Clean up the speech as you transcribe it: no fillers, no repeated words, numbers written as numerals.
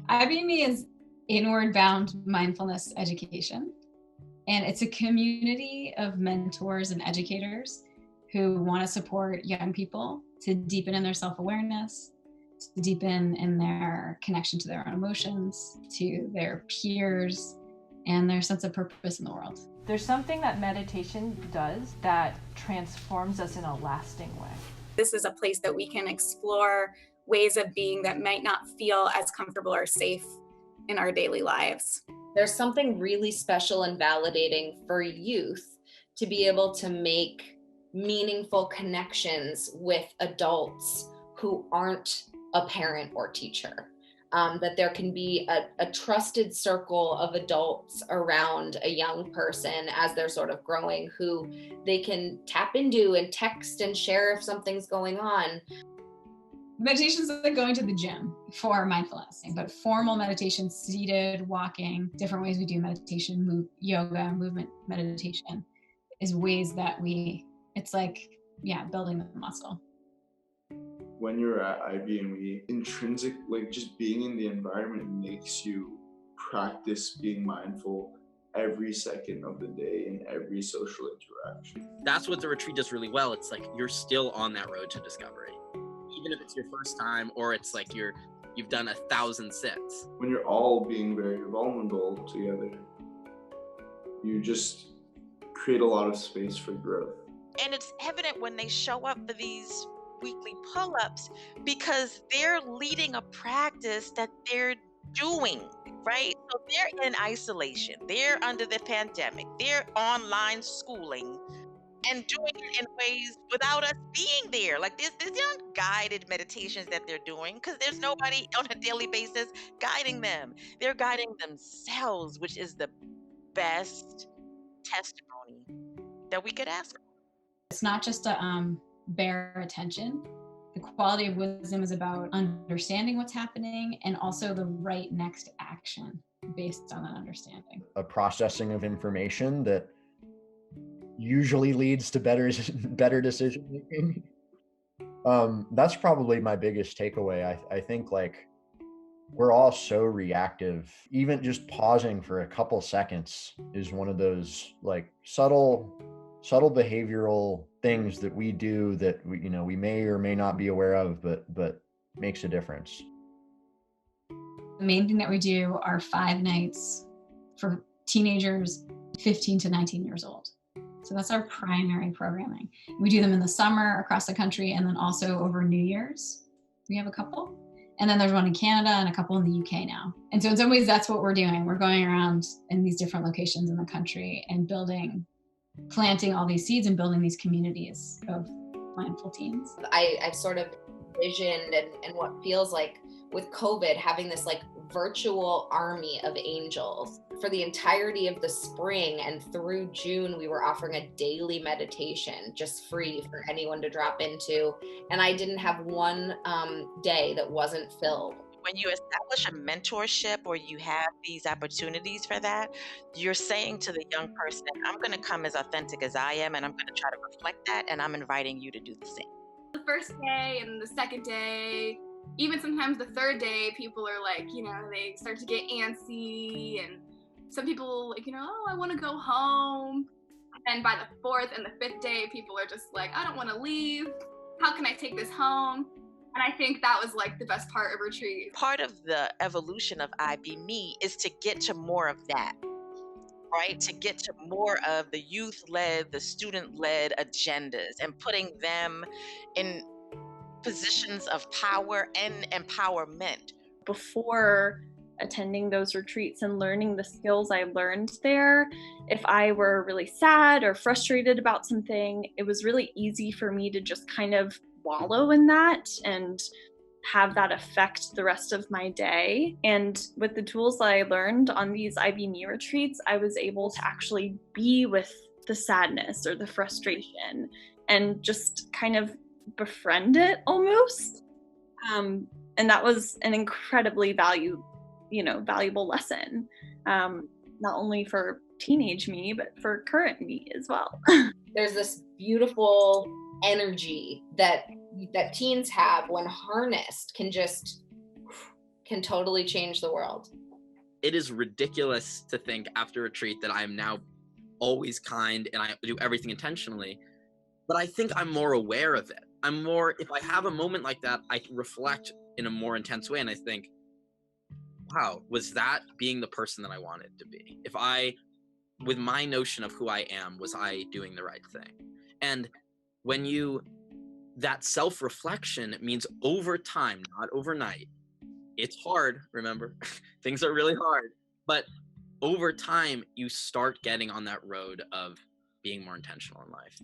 iBme is inward-bound mindfulness education, and it's a community of mentors and educators who want to support young people to deepen in their self-awareness, to deepen in their connection to their own emotions, to their peers, and their sense of purpose in the world. There's something that meditation does that transforms us in a lasting way. This is a place that we can explore ways of being that might not feel as comfortable or safe in our daily lives. There's something really special and validating for youth to be able to make meaningful connections with adults who aren't a parent or teacher. That there can be a trusted circle of adults around a young person as they're sort of growing, who they can tap into and text and share if something's going on. Meditation is like going to the gym for mindfulness, but formal meditation, seated, walking, different ways we do meditation, yoga, movement meditation is ways that it's like, building the muscle. When you're at iBme, intrinsic, like just being in the environment makes you practice being mindful every second of the day in every social interaction. That's what the retreat does really well. It's like you're still on that road to discovery. Even if it's your first time or it's like you've done 1,000 sits. When you're all being very vulnerable together, you just create a lot of space for growth. And it's evident when they show up for these weekly pull-ups because they're leading a practice that they're doing, right? So they're in isolation, they're under the pandemic, they're online schooling and doing it in ways without us being there. Like these aren't guided meditations that they're doing because there's nobody on a daily basis guiding them. They're guiding themselves, which is the best testimony that we could ask. It's not just a bare attention. The quality of wisdom is about understanding what's happening and also the right next action based on that understanding. A processing of information that usually leads to better decision making. That's probably my biggest takeaway. I think like we're all so reactive. Even just pausing for a couple seconds is one of those like subtle behavioral things that we do that we may or may not be aware of, but makes a difference. The main thing that we do are 5 nights for teenagers 15 to 19 years old. So that's our primary programming. We do them in the summer across the country and then also over New Year's. We have a couple. And then there's one in Canada and a couple in the UK now. And so in some ways that's what we're doing. We're going around in these different locations in the country and planting all these seeds and building these communities of mindful teens. I've sort of envisioned and what feels like with COVID having this like virtual army of angels. For the entirety of the spring and through June, we were offering a daily meditation just free for anyone to drop into. And I didn't have one day that wasn't filled. When you establish a mentorship or you have these opportunities for that, you're saying to the young person, I'm going to come as authentic as I am, and I'm going to try to reflect that, and I'm inviting you to do the same. The first day and the second day, even sometimes the third day, people are like, they start to get antsy, and some people like, I want to go home. And by the 4th and the 5th day, people are just like, I don't want to leave. How can I take this home? And I think that was like the best part of retreat. Part of the evolution of iBme is to get to more of that, right? To get to more of the youth-led, the student-led agendas and putting them in positions of power and empowerment. Before attending those retreats and learning the skills I learned there, if I were really sad or frustrated about something, it was really easy for me to just kind of wallow in that and have that affect the rest of my day. And with the tools that I learned on these iBme retreats, I was able to actually be with the sadness or the frustration and just kind of befriend it almost. And that was an incredibly valuable lesson, not only for teenage me, but for current me as well. There's this beautiful energy that teens have when harnessed can can totally change the world. It is ridiculous to think after a retreat that I am now always kind and I do everything intentionally, but I think I'm more aware of it. I'm more, if I have a moment like that, I can reflect in a more intense way and I think, wow, was that being the person that I wanted to be? If I, with my notion of who I am, was I doing the right thing? And when you, that self-reflection means over time, not overnight. It's hard, remember, things are really hard, but over time, you start getting on that road of being more intentional in life.